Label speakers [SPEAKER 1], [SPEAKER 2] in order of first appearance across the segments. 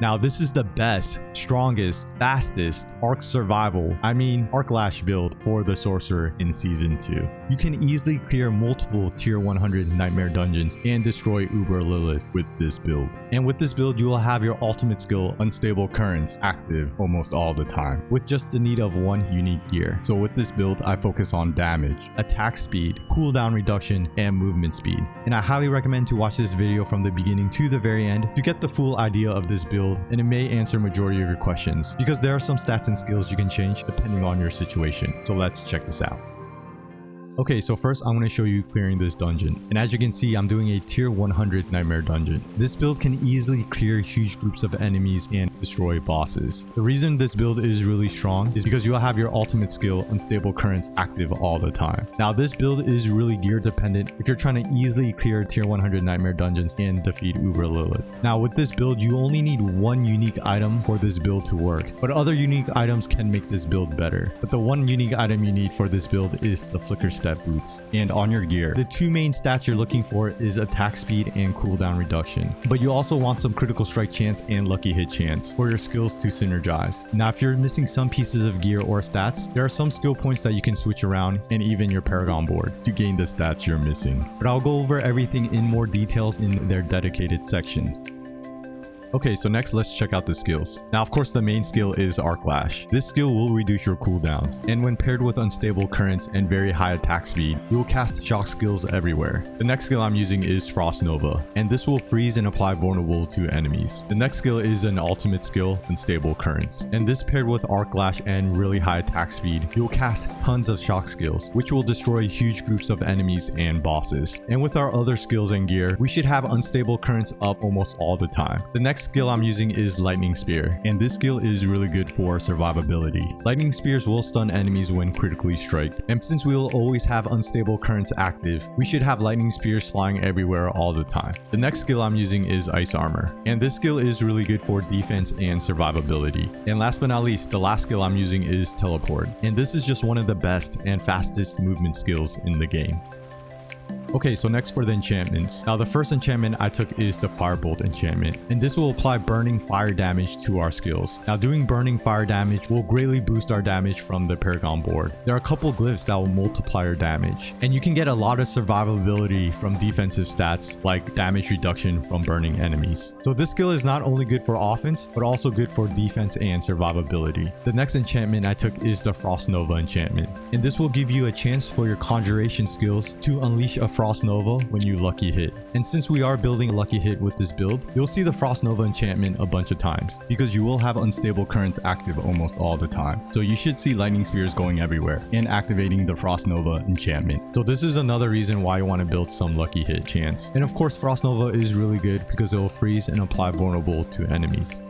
[SPEAKER 1] Now this is the best, strongest, fastest Arc Survival, Arclash build for the Sorcerer in Season 2. You can easily clear multiple Tier 100 Nightmare dungeons and destroy Uber Lilith with this build. And with this build, you will have your ultimate skill, Unstable Currents, active almost all the time, with just the need of one unique gear. So with this build, I focus on damage, attack speed, cooldown reduction, and movement speed. And I highly recommend to watch this video from the beginning to the very end to get the full idea of this build, and it may answer majority of your questions because there are some stats and skills you can change depending on your situation. So let's check this out. Okay, so first I'm going to show you clearing this dungeon. And as you can see, I'm doing a tier 100 Nightmare dungeon. This build can easily clear huge groups of enemies and destroy bosses. The reason this build is really strong is because you'll have your ultimate skill, Unstable Currents, active all the time. Now this build is really gear dependent if you're trying to easily clear tier 100 Nightmare dungeons and defeat Uber Lilith. Now with this build, you only need one unique item for this build to work, but other unique items can make this build better. But the one unique item you need for this build is the Flicker Step boots. And on your gear, the two main stats you're looking for is attack speed and cooldown reduction, but you also want some critical strike chance and lucky hit chance for your skills to synergize. Now if you're missing some pieces of gear or stats, there are some skill points that you can switch around, and even your Paragon board to gain the stats you're missing. But I'll go over everything in more details in their dedicated sections. Okay, so next let's check out the skills. Now of course the main skill is Arclash. This skill will reduce your cooldowns, and when paired with Unstable Currents and very high attack speed, you will cast shock skills everywhere. The next skill I'm using is Frost Nova, and this will freeze and apply vulnerable to enemies. The next skill is an ultimate skill, Unstable Currents, and this paired with Arclash and really high attack speed, you'll cast tons of shock skills, which will destroy huge groups of enemies and bosses. And with our other skills and gear, we should have Unstable Currents up almost all the time. The next skill I'm using is Lightning Spear, and this skill is really good for survivability. Lightning Spears will stun enemies when critically striked, and since we will always have Unstable Currents active, we should have Lightning Spears flying everywhere all the time. The next skill I'm using is Ice Armor, and this skill is really good for defense and survivability. And last but not least, the last skill I'm using is Teleport, and this is just one of the best and fastest movement skills in the game. Okay, so next for the enchantments. Now the first enchantment I took is the Firebolt enchantment, and this will apply burning fire damage to our skills. Now doing burning fire damage will greatly boost our damage from the Paragon board. There are a couple glyphs that will multiply our damage, and you can get a lot of survivability from defensive stats like damage reduction from burning enemies. So this skill is not only good for offense, but also good for defense and survivability. The next enchantment I took is the Frost Nova enchantment, and this will give you a chance for your conjuration skills to unleash a Frost Nova when you lucky hit. And since we are building a lucky hit with this build, you'll see the Frost Nova enchantment a bunch of times because you will have Unstable Currents active almost all the time. So you should see Lightning Spears going everywhere and activating the Frost Nova enchantment. So this is another reason why you want to build some lucky hit chance. And of course Frost Nova is really good because it will freeze and apply vulnerable to enemies.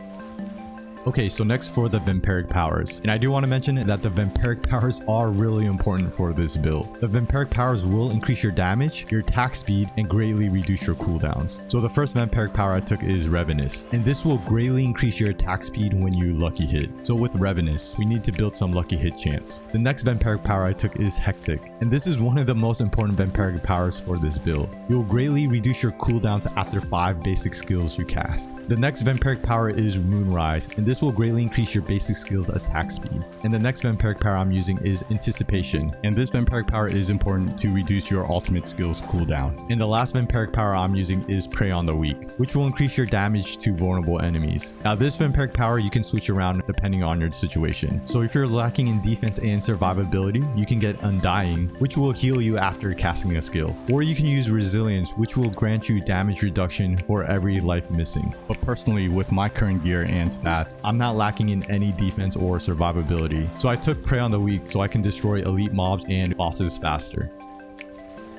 [SPEAKER 1] Okay, so next for the Vampiric powers. And I do want to mention that the Vampiric powers are really important for this build. The Vampiric powers will increase your damage, your attack speed, and greatly reduce your cooldowns. So the first Vampiric power I took is Revenus, and this will greatly increase your attack speed when you lucky hit. So with Revenus, we need to build some lucky hit chance. The next Vampiric power I took is Hectic, and this is one of the most important Vampiric powers for this build. You'll greatly reduce your cooldowns after 5 basic skills you cast. The next Vampiric power is Moonrise, and this will greatly increase your basic skills attack speed. And the next Vampiric power I'm using is Anticipation, and this Vampiric power is important to reduce your ultimate skills cooldown. And the last Vampiric power I'm using is Prey on the Weak, which will increase your damage to vulnerable enemies. Now this Vampiric power you can switch around depending on your situation. So if you're lacking in defense and survivability, you can get Undying, which will heal you after casting a skill. Or you can use Resilience, which will grant you damage reduction for every life missing. But personally, with my current gear and stats, I'm not lacking in any defense or survivability. So I took Prey on the Weak so I can destroy elite mobs and bosses faster.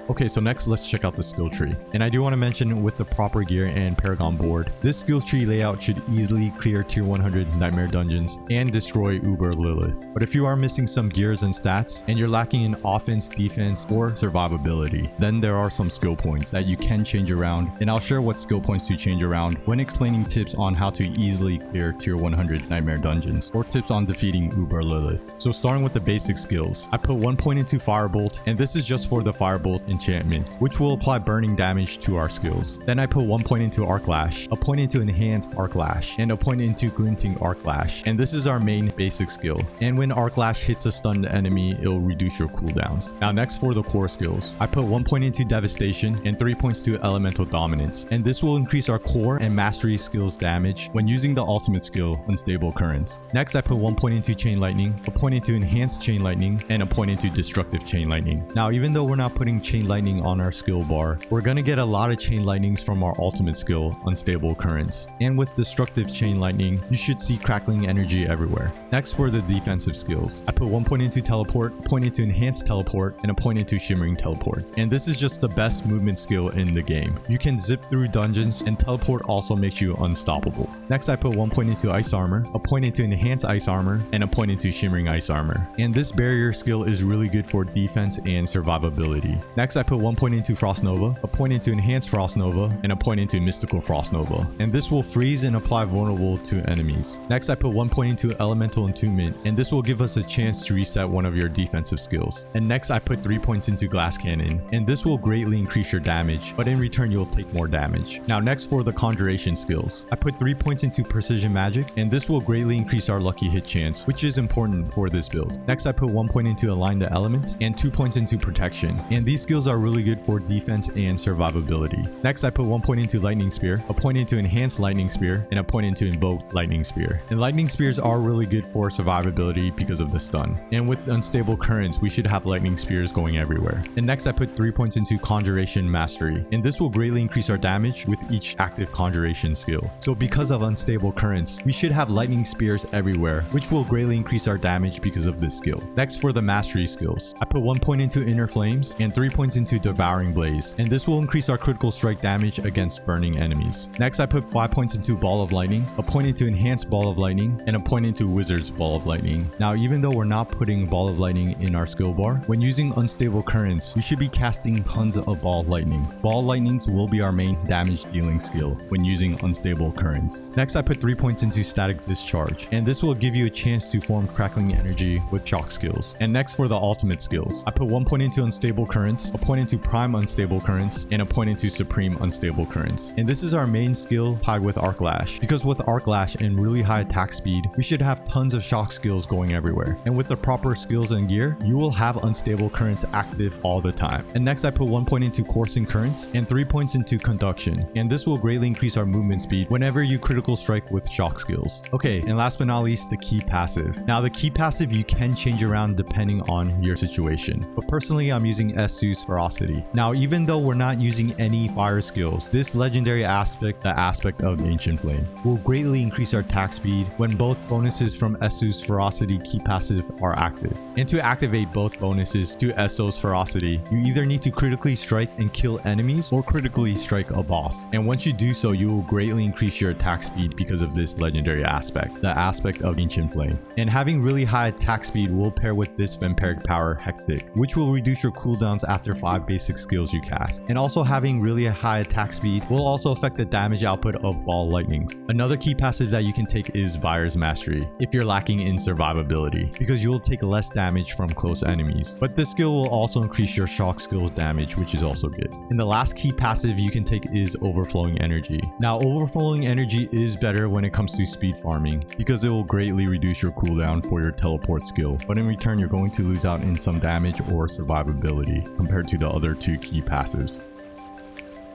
[SPEAKER 1] Okay, so next let's check out the skill tree. And I do want to mention with the proper gear and Paragon board, this skill tree layout should easily clear tier 100 Nightmare dungeons and destroy Uber Lilith. But if you are missing some gears and stats and you're lacking in offense, defense, or survivability, then there are some skill points that you can change around, and I'll share what skill points to change around when explaining tips on how to easily clear tier 100 Nightmare dungeons or tips on defeating Uber Lilith. So starting with the basic skills, I put 1 point into Firebolt, and this is just for the Firebolt enchantment, which will apply burning damage to our skills. Then I put 1 point into Arc Lash, a point into Enhanced Arc Lash, and a point into Glinting Arc Lash. And this is our main basic skill. And when Arc Lash hits a stunned enemy, it'll reduce your cooldowns. Now next for the core skills, I put 1 point into Devastation and 3 points to Elemental Dominance. And this will increase our core and mastery skills damage when using the ultimate skill, Unstable Currents. Next I put 1 point into Chain Lightning, a point into Enhanced Chain Lightning, and a point into Destructive Chain Lightning. Now even though we're not putting Chain Lightning on our skill bar, we're gonna get a lot of Chain Lightnings from our ultimate skill, Unstable Currents. And with Destructive Chain Lightning, you should see crackling energy everywhere. Next for the defensive skills, I put 1 point into Teleport, a point into Enhanced Teleport, and a point into Shimmering Teleport. And this is just the best movement skill in the game. You can zip through dungeons, and Teleport also makes you unstoppable. Next I put 1 point into Ice Armor, a point into Enhanced Ice Armor, and a point into Shimmering Ice Armor. And this barrier skill is really good for defense and survivability. Next I put 1 point into Frost Nova, a point into Enhanced Frost Nova, and a point into Mystical Frost Nova. And this will freeze and apply vulnerable to enemies. Next I put 1 point into Elemental Entombment, and this will give us a chance to reset one of your defensive skills. And next I put 3 points into Glass Cannon, and this will greatly increase your damage, but in return you'll take more damage. Now next for the Conjuration skills, I put 3 points into Precision Magic, and this will greatly increase our lucky hit chance, which is important for this build. Next I put 1 point into Align the Elements, and 2 points into Protection, and these skills are really good for defense and survivability. Next I put 1 point into Lightning Spear, a point into Enhanced Lightning Spear, and a point into Invoked Lightning Spear. And Lightning Spears are really good for survivability because of the stun. And with Unstable Currents, we should have Lightning Spears going everywhere. And next I put 3 points into Conjuration Mastery, and this will greatly increase our damage with each active Conjuration skill. So because of Unstable Currents, we should have Lightning Spears everywhere, which will greatly increase our damage because of this skill. Next for the Mastery skills, I put 1 point into Inner Flames and 3 points into Devouring Blaze, and this will increase our critical strike damage against burning enemies. Next I put 5 points into Ball of Lightning, a point into Enhanced Ball of Lightning, and a point into Wizard's Ball of Lightning. Now even though we're not putting Ball of Lightning in our skill bar, when using Unstable Currents, we should be casting tons of Ball Lightnings. Ball Lightnings will be our main damage dealing skill when using Unstable Currents. Next I put 3 points into Static Discharge, and this will give you a chance to form crackling energy with shock skills. And next for the ultimate skills, I put 1 point into Unstable Currents, a point into Prime Unstable Currents, and a point into Supreme Unstable Currents. And this is our main skill tied with Arc Lash, because with Arc Lash and really high attack speed, we should have tons of shock skills going everywhere. And with the proper skills and gear, you will have Unstable Currents active all the time. And next I put 1 point into Coursing Currents and 3 points into Conduction, and this will greatly increase our movement speed whenever you critical strike with shock skills. Okay, and last but not least, the key passive. Now the key passive you can change around depending on your situation, but personally I'm using Essu's Ferocity. Now even though we're not using any fire skills, this legendary aspect, the aspect of Ancient Flame, will greatly increase our attack speed when both bonuses from Essu's Ferocity key passive are active. And to activate both bonuses to Essu's Ferocity, you either need to critically strike and kill enemies or critically strike a boss. And once you do so, you will greatly increase your attack speed because of this legendary aspect, the aspect of Ancient Flame. And having really high attack speed will pair with this Vampiric Power Hectic, which will reduce your cooldowns after 5 basic skills you cast. And also having really high attack speed will also affect the damage output of Ball Lightnings. Another key passive that you can take is Vire's Mastery if you're lacking in survivability, because you will take less damage from close enemies. But this skill will also increase your shock skills damage, which is also good. And the last key passive you can take is Overflowing Energy. Now Overflowing Energy is better when it comes to speed farming, because it will greatly reduce your cooldown for your teleport skill, but in return you're going to lose out in some damage or survivability compared to the other 2 key passives.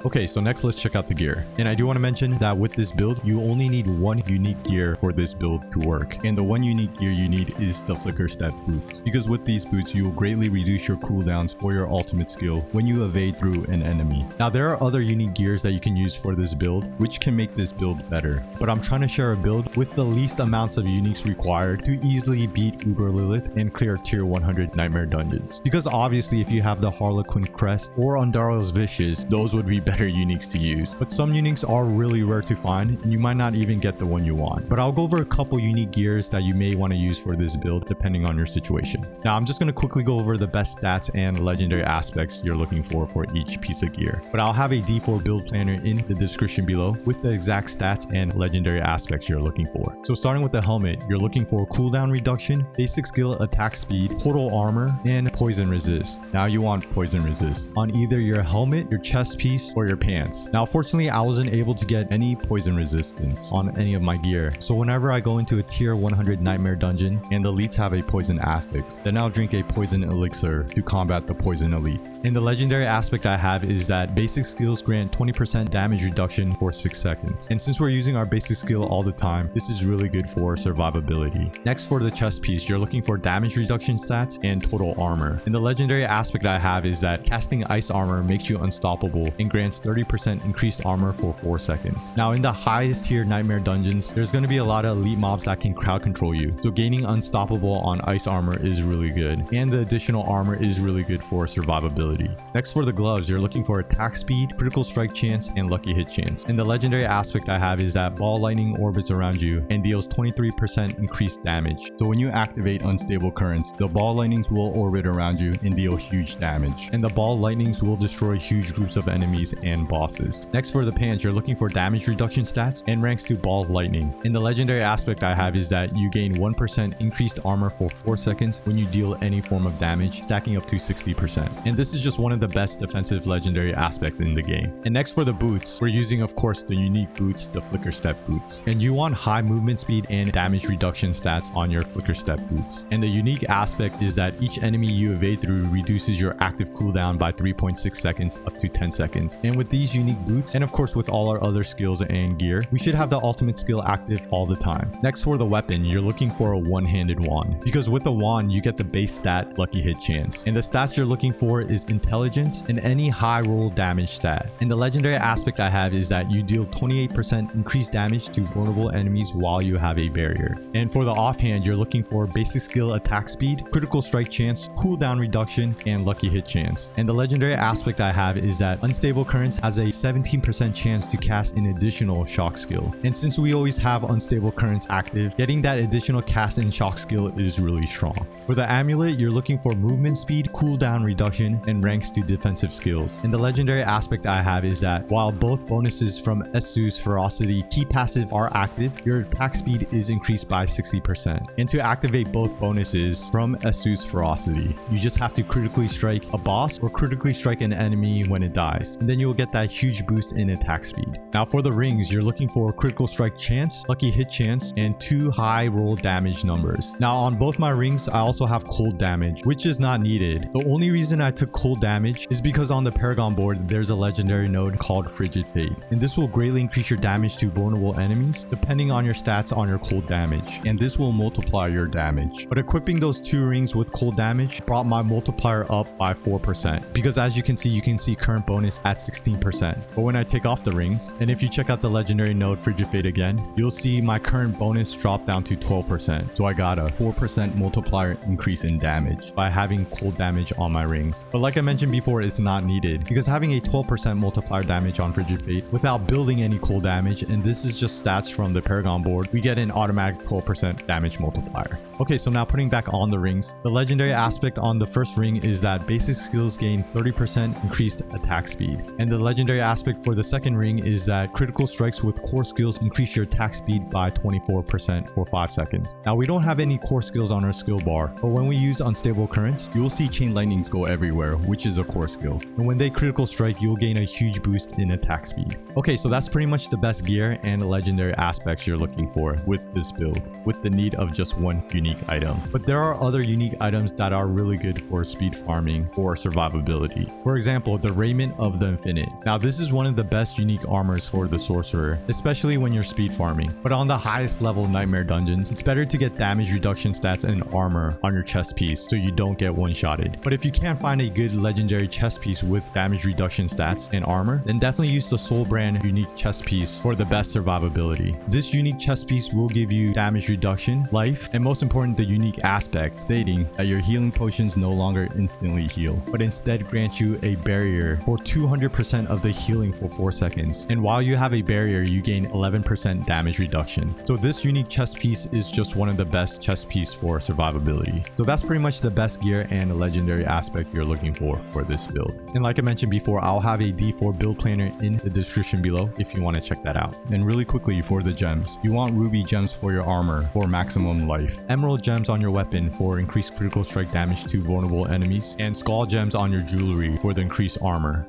[SPEAKER 1] Okay, so next let's check out the gear. And I do want to mention that with this build, you only need 1 unique gear for this build to work. And the 1 unique gear you need is the Flicker Step boots, because with these boots, you will greatly reduce your cooldowns for your ultimate skill when you evade through an enemy. Now, there are other unique gears that you can use for this build, which can make this build better. But I'm trying to share a build with the least amounts of uniques required to easily beat Uber Lilith and clear tier 100 Nightmare dungeons. Because obviously, if you have the Harlequin Crest or Undaro's Vicious, those would be better better uniques to use. But some uniques are really rare to find, and you might not even get the one you want. But I'll go over a couple unique gears that you may want to use for this build depending on your situation. Now I'm just going to quickly go over the best stats and legendary aspects you're looking for each piece of gear. But I'll have a D4 build planner in the description below with the exact stats and legendary aspects you're looking for. So starting with the helmet, you're looking for cooldown reduction, basic skill attack speed, total armor, and poison resist. Now you want poison resist on either your helmet, your chest piece, or your pants. Now fortunately I wasn't able to get any poison resistance on any of my gear. So whenever I go into a tier 100 nightmare dungeon and the elites have a poison affix, then I'll drink a poison elixir to combat the poison elites. And the legendary aspect I have is that basic skills grant 20% damage reduction for 6 seconds. And since we're using our basic skill all the time, this is really good for survivability. Next, for the chest piece, you're looking for damage reduction stats and total armor. And the legendary aspect I have is that casting ice armor makes you unstoppable and grants 30% increased armor for 4 seconds. Now in the highest tier nightmare dungeons, there's going to be a lot of elite mobs that can crowd control you. So gaining unstoppable on ice armor is really good. And the additional armor is really good for survivability. Next, for the gloves, you're looking for attack speed, critical strike chance, and lucky hit chance. And the legendary aspect I have is that ball lightning orbits around you and deals 23% increased damage. So when you activate unstable currents, the ball lightnings will orbit around you and deal huge damage. And the ball lightnings will destroy huge groups of enemies and bosses. Next, for the pants, you're looking for damage reduction stats and ranks to ball lightning. And the legendary aspect I have is that you gain 1% increased armor for 4 seconds when you deal any form of damage, stacking up to 60%. And this is just one of the best defensive legendary aspects in the game. And next, for the boots, we're using of course the unique boots, the flicker step boots. And you want high movement speed and damage reduction stats on your flicker step boots. And the unique aspect is that each enemy you evade through reduces your active cooldown by 3.6 seconds up to 10 seconds. And with these unique boots, and of course with all our other skills and gear, we should have the ultimate skill active all the time. Next, for the weapon, you're looking for a one-handed wand, because with a wand you get the base stat lucky hit chance, and the stats you're looking for is intelligence and any high roll damage stat. And the legendary aspect I have is that you deal 28% increased damage to vulnerable enemies while you have a barrier. And for the offhand, you're looking for basic skill attack speed, critical strike chance, cooldown reduction, and lucky hit chance. And the legendary aspect I have is that unstable currents has a 17% chance to cast an additional shock skill. And since we always have unstable currents active, getting that additional cast and shock skill is really strong. For the amulet, you're looking for movement speed, cooldown reduction, and ranks to defensive skills. And the legendary aspect I have is that while both bonuses from Esu's Ferocity key passive are active, your attack speed is increased by 60%. And to activate both bonuses from Esu's Ferocity, you just have to critically strike a boss or critically strike an enemy when it dies, and then you'll get that huge boost in attack speed. Now for the rings, you're looking for critical strike chance, lucky hit chance, and 2 high roll damage numbers. Now on both my rings, I also have cold damage, which is not needed. The only reason I took cold damage is because on the Paragon board, there's a legendary node called Frigid Fate, and this will greatly increase your damage to vulnerable enemies depending on your stats on your cold damage, and this will multiply your damage. But equipping those 2 rings with cold damage brought my multiplier up by 4%, because as you can see current bonus at 16%. But when I take off the rings, and if you check out the legendary node Frigid Fate again, you'll see my current bonus drop down to 12%. So I got a 4% multiplier increase in damage by having cold damage on my rings. But like I mentioned before, it's not needed, because having a 12% multiplier damage on Frigid Fate without building any cold damage, and this is just stats from the Paragon board, we get an automatic 12% damage multiplier. Okay, so now putting back on the rings, the legendary aspect on the first ring is that basic skills gain 30% increased attack speed. And the legendary aspect for the second ring is that critical strikes with core skills increase your attack speed by 24% for 5 seconds. Now we don't have any core skills on our skill bar, but when we use unstable currents, you'll see chain lightnings go everywhere, which is a core skill. And when they critical strike, you'll gain a huge boost in attack speed. Okay, so that's pretty much the best gear and legendary aspects you're looking for with this build, with the need of just one unique item. But there are other unique items that are really good for speed farming or survivability. For example, the Raiment of the Infinite. Now this is one of the best unique armors for the sorcerer, especially when you're speed farming. But on the highest level nightmare dungeons, it's better to get damage reduction stats and armor on your chest piece so you don't get one-shotted. But if you can't find a good legendary chest piece with damage reduction stats and armor, then definitely use the Soul Brand unique chest piece for the best survivability. This unique chest piece will give you damage reduction, life, and most important, the unique aspect stating that your healing potions no longer instantly heal, but instead grant you a barrier for 200% 10% of the healing for 4 seconds. And while you have a barrier, you gain 11% damage reduction. So this unique chest piece is just one of the best chest piece for survivability. So that's pretty much the best gear and legendary aspect you're looking for this build. And like I mentioned before, I'll have a D4 build planner in the description below if you want to check that out. And really quickly for the gems, you want ruby gems for your armor for maximum life, emerald gems on your weapon for increased critical strike damage to vulnerable enemies, and skull gems on your jewelry for the increased armor.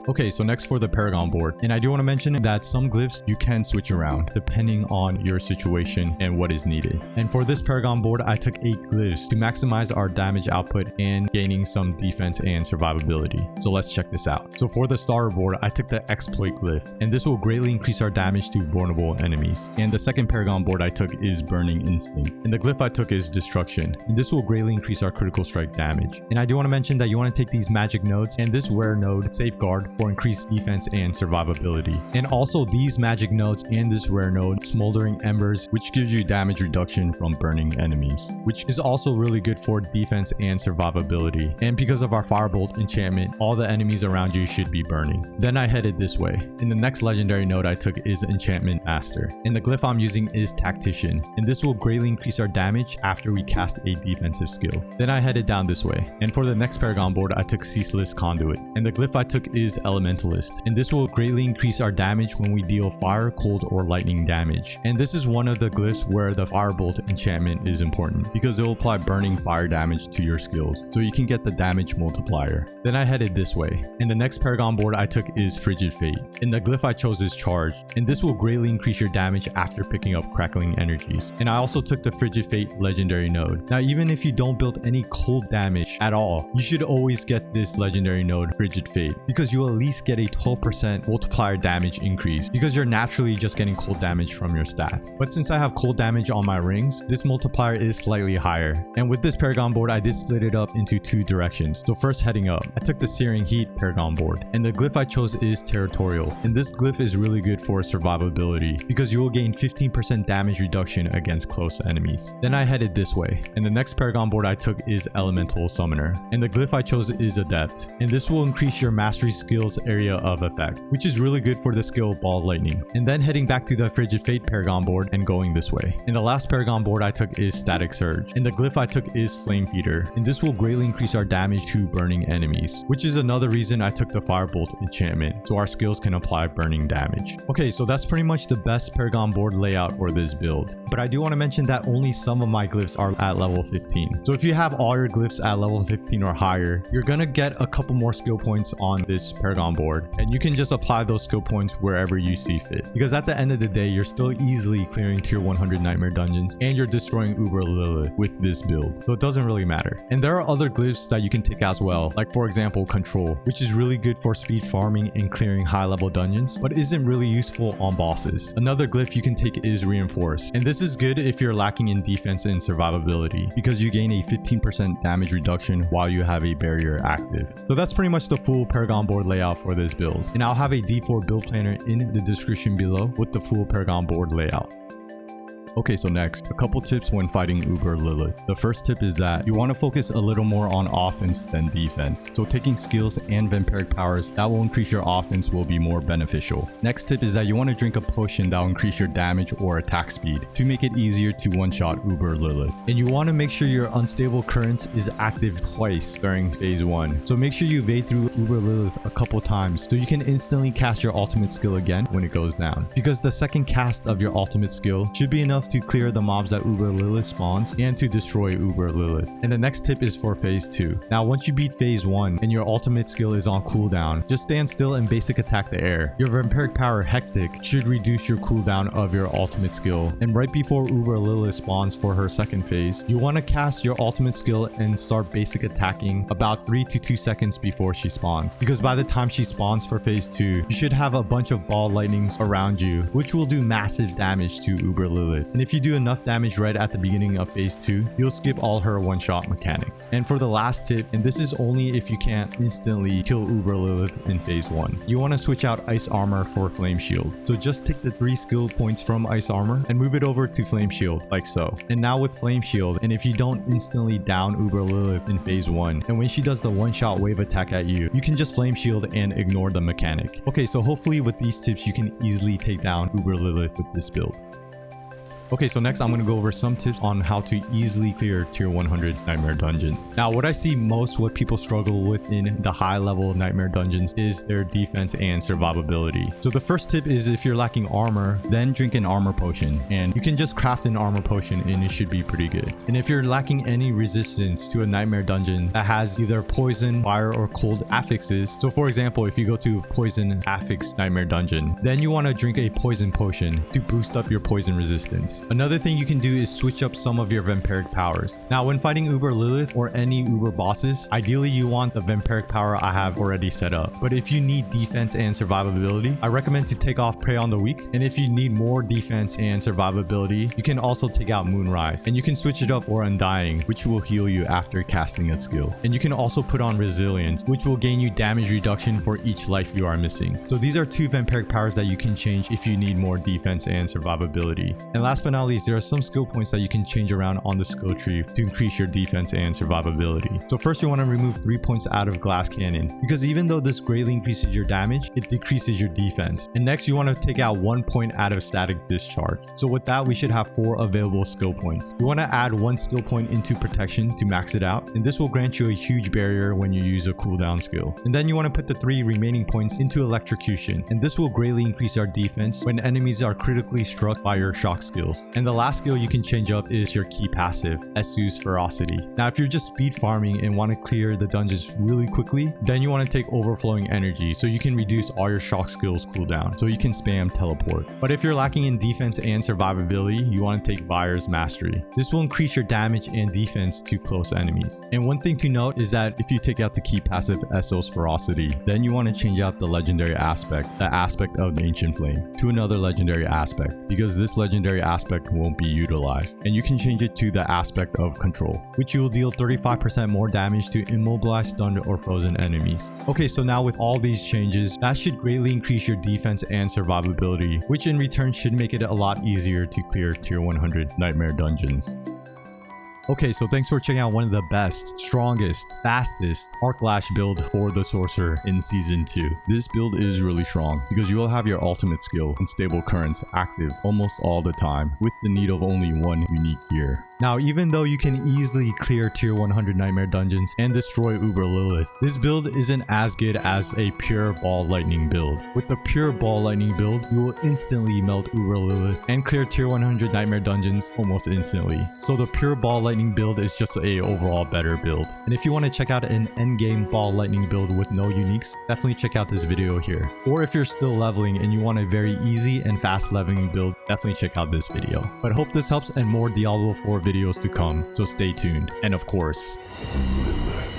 [SPEAKER 1] Okay, so next for the Paragon board. And I do want to mention that some glyphs you can switch around depending on your situation and what is needed. And for this Paragon board, I took 8 glyphs to maximize our damage output and gaining some defense and survivability. So let's check this out. So for the starter board, I took the exploit glyph, and this will greatly increase our damage to vulnerable enemies. And the second Paragon board I took is burning instinct. And the glyph I took is destruction, and this will greatly increase our critical strike damage. And I do want to mention that you want to take these magic nodes and this rare node safeguard for increased defense and survivability. And also these magic nodes and this rare node, smoldering embers, which gives you damage reduction from burning enemies, which is also really good for defense and survivability. And because of our firebolt enchantment, all the enemies around you should be burning. Then I headed this way, and the next legendary node I took is enchantment master, and the glyph I'm using is tactician, and this will greatly increase our damage after we cast a defensive skill. Then I headed down this way, and for the next Paragon board I took ceaseless conduit, and the glyph I took is elementalist, and this will greatly increase our damage when we deal fire, cold, or lightning damage. And this is one of the glyphs where the firebolt enchantment is important because it will apply burning fire damage to your skills, so you can get the damage multiplier. Then I headed this way, and the next Paragon board I took is frigid fate, and the glyph I chose is charge, and this will greatly increase your damage after picking up crackling energies. And I also took the frigid fate legendary node. Now even if you don't build any cold damage at all, you should always get this legendary node frigid fate, because you will at least get a 12% multiplier damage increase because you're naturally just getting cold damage from your stats. But since I have cold damage on my rings, this multiplier is slightly higher. And with this Paragon board, I did split it up into 2 directions. So first heading up, I took the Searing Heat Paragon board, and the glyph I chose is territorial. And this glyph is really good for survivability because you will gain 15% damage reduction against close enemies. Then I headed this way, and the next Paragon board I took is elemental summoner, and the glyph I chose is adept, and this will increase your mastery skills area of effect, which is really good for the skill ball lightning. And then heading back to the frigid fate Paragon board and going this way. And the last Paragon board I took is static surge, and the glyph I took is flame feeder, and this will greatly increase our damage to burning enemies, which is another reason I took the firebolt enchantment, so our skills can apply burning damage. Okay, so that's pretty much the best Paragon board layout for this build, but I do want to mention that only some of my glyphs are at level 15. So if you have all your glyphs at level 15 or higher, you're gonna get a couple more skill points on this Paragon board, and you can just apply those skill points wherever you see fit, because at the end of the day you're still easily clearing tier 100 nightmare dungeons and you're destroying Uber Lilith with this build, so it doesn't really matter. And there are other glyphs that you can take as well, like for example control, which is really good for speed farming and clearing high level dungeons, but isn't really useful on bosses. Another glyph you can take is reinforce, and this is good if you're lacking in defense and survivability because you gain a 15% damage reduction while you have a barrier active. So that's pretty much the full Paragon board layout for this build, and I'll have a D4 build planner in the description below with the full Paragon board layout. Okay, so next, a couple tips when fighting Uber Lilith. The first tip is that you want to focus a little more on offense than defense. So taking skills and vampiric powers that will increase your offense will be more beneficial. Next tip is that you want to drink a potion that will increase your damage or attack speed to make it easier to one-shot Uber Lilith. And you want to make sure your unstable currents is active twice during phase 1. So make sure you evade through Uber Lilith a couple times so you can instantly cast your ultimate skill again when it goes down. Because the second cast of your ultimate skill should be enough to clear the mobs that Uber Lilith spawns and to destroy Uber Lilith. And the next tip is for phase 2. Now once you beat phase 1 and your ultimate skill is on cooldown, just stand still and basic attack the air. Your vampiric power Hectic should reduce your cooldown of your ultimate skill, and right before Uber Lilith spawns for her second phase, you want to cast your ultimate skill and start basic attacking about 3 to 2 seconds before she spawns, because by the time she spawns for phase 2 you should have a bunch of ball lightnings around you which will do massive damage to Uber Lilith. And if you do enough damage right at the beginning of phase 2, you'll skip all her one-shot mechanics. And for the last tip, and this is only if you can't instantly kill Uber Lilith in phase 1, you want to switch out Ice Armor for Flame Shield. So just take the 3 skill points from Ice Armor and move it over to Flame Shield, like so. And now with Flame Shield, and if you don't instantly down Uber Lilith in phase 1, and when she does the one-shot wave attack at you, you can just Flame Shield and ignore the mechanic. Okay, so hopefully with these tips, you can easily take down Uber Lilith with this build. Okay, so next I'm going to go over some tips on how to easily clear tier 100 nightmare dungeons. Now, what I see most what people struggle with in the high level nightmare dungeons is their defense and survivability. So the first tip is if you're lacking armor, then drink an armor potion, and you can just craft an armor potion and it should be pretty good. And if you're lacking any resistance to a nightmare dungeon that has either poison, fire, or cold affixes, so for example, if you go to poison affix nightmare dungeon, then you want to drink a poison potion to boost up your poison resistance. Another thing you can do is switch up some of your vampiric powers. Now, when fighting Uber Lilith or any Uber bosses, ideally you want the vampiric power I have already set up. But if you need defense and survivability, I recommend to take off Prey on the Weak. And if you need more defense and survivability, you can also take out Moonrise. And you can switch it up for Undying, which will heal you after casting a skill. And you can also put on Resilience, which will gain you damage reduction for each life you are missing. So these are 2 vampiric powers that you can change if you need more defense and survivability. And last but not least, there are some skill points that you can change around on the skill tree to increase your defense and survivability. So first, you want to remove 3 points out of Glass Cannon, because even though this greatly increases your damage, it decreases your defense. And next, you want to take out 1 point out of Static Discharge. So with that, we should have 4 available skill points. You want to add 1 skill point into Protection to max it out, and this will grant you a huge barrier when you use a cooldown skill. And then you want to put the 3 remaining points into Electrocution, and this will greatly increase our defense when enemies are critically struck by your shock skills. And the last skill you can change up is your key passive, Esu's Ferocity. Now, if you're just speed farming and want to clear the dungeons really quickly, then you want to take Overflowing Energy so you can reduce all your shock skills cooldown, so you can spam Teleport. But if you're lacking in defense and survivability, you want to take Vire's Mastery. This will increase your damage and defense to close enemies. And one thing to note is that if you take out the key passive Esu's Ferocity, then you want to change out the legendary aspect, the aspect of Ancient Flame, to another legendary aspect, because this legendary aspect won't be utilized. And you can change it to the aspect of Control, which will deal 35% more damage to immobilized, stunned, or frozen enemies. Okay, so now with all these changes, that should greatly increase your defense and survivability, which in return should make it a lot easier to clear tier 100 nightmare dungeons. Okay, so thanks for checking out one of the best, strongest, fastest Arc Lash build for the Sorcerer in Season 2. This build is really strong because you will have your ultimate skill, Unstable Currents, active almost all the time with the need of only 1 unique gear. Now, even though you can easily clear tier 100 nightmare dungeons and destroy Uber Lilith, this build isn't as good as a pure Ball Lightning build. With the pure Ball Lightning build, you will instantly melt Uber Lilith and clear tier 100 nightmare dungeons almost instantly. So the pure Ball Lightning build is just a overall better build. And if you want to check out an endgame Ball Lightning build with no uniques, definitely check out this video here. Or if you're still leveling and you want a very easy and fast leveling build, definitely check out this video. But I hope this helps, and more Diablo 4 videos to come, so stay tuned. And of course, Lilith.